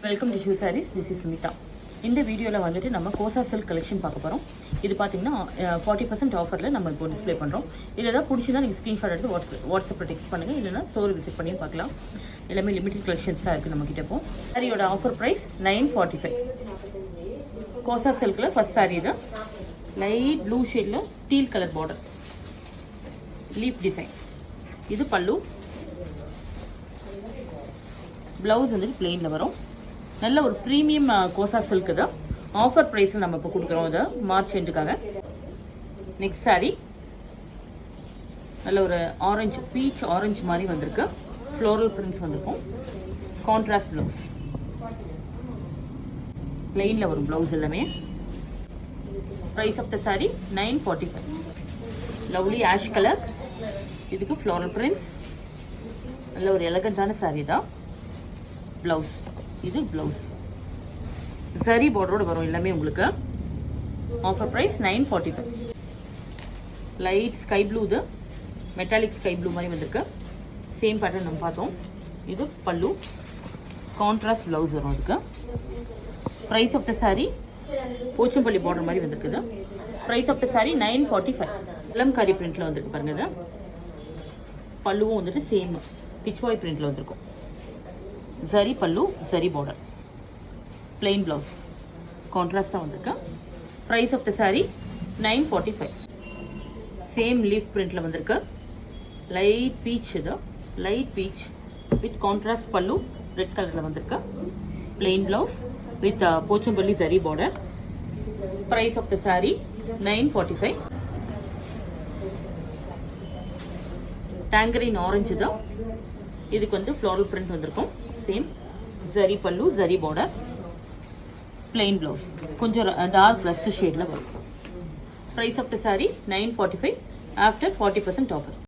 Welcome to shoo sarees. This is Sumitha. இந்த வீடியோவில் வந்துட்டு நம்ம கோசா சில்க் கலெக்ஷன் பார்க்க போகிறோம். இது பார்த்தீங்கன்னா 40% ஆஃபரில் நம்ம இப்போ டிஸ்ப்ளே பண்ணுறோம். இதில் ஏதாவது பிடிச்சிருந்தா நீங்கள் ஸ்க்ரீன்ஷாட் எடுத்து வாட்ஸ்அப்பில் டெக்ஸ்ட் பண்ணுங்கள், இல்லைனா ஸ்டோர் விசிட் பண்ணி பார்க்கலாம். எல்லாமே லிமிடெட் கலெக்ஷன்ஸ் தான் இருக்குது நம்மக்கிட்ட. இப்போ சாரியோட offer price 945. Kosa சில்கில் first sari தான். லைட் ப்ளூ ஷேடில் deal colour border, leaf design. இது பல்லு. ப்ளவுஸ் வந்துட்டு பிளெயினில் வரும். நல்ல ஒரு ப்ரீமியம் கோசா சில்க் தான். ஆஃபர் ப்ரைஸில் நம்ம இப்போ கொடுக்குறோம். இதை மார்ச் எண்டுக்காக. நெக்ஸ்ட் சாரீ நல்ல ஒரு ஆரஞ்சு, பீச் ஆரஞ்சு மாதிரி வந்திருக்கு. ஃப்ளோரல் பிரிண்ட்ஸ் வந்திருக்கும். கான்ட்ராஸ்ட் ப்ளவுஸ், பிளெயினில் வரும் ப்ளவுஸ் எல்லாமே. Price of the sari 945. Lovely ash colour. இதுக்கு ஃப்ளோரல் பிரிண்ட்ஸ். நல்ல ஒரு எலகண்டான சாரீ தான். ப்ளவுஸ், இது ப்ளவுஸ் சரி பார்டரோட வரும் எல்லாமே உங்களுக்கு. Offer price 945. Light sky blue, இது மெட்டாலிக் ஸ்கை ப்ளூ மாதிரி வந்திருக்கு. சேம் பேட்டர்ன் நம்ம பார்த்தோம். இது பல்லு, கான்ட்ராஸ்ட் ப்ளவுஸ் வரும் இதுக்கு. Price of the saree Pochampally border மாதிரி வந்திருக்குது. Price of the sari 945. இளம்காரி பிரிண்ட்ல வந்திருக்கு பாருங்க. இது பல்லுவும் வந்துட்டு சேம் பிச்வாய் பிரிண்ட்ல வந்திருக்கும். சரி பல்லு, சரி பார்டர், பிளெயின் ப்ளவுஸ், கான்ட்ராஸ்டாக வந்திருக்கு. Price of the sari 945. Same leaf பிரிண்ட்ல வந்திருக்கு. லைட் பீச், இது light peach with contrast pallu, red கலரில் வந்திருக்கு. Plain blouse with Pochampally zari border. Price of the sari 945. Tangerine orange தான். இதுக்கு வந்து ஃப்ளோரல் பிரிண்ட் வந்திருக்கும். Same zari pallu, zari border, plain blouse, கொஞ்சம் டார்க் ரஸ்ட் ஷேடில் வரும். Price of the sari 945 after 40% offer.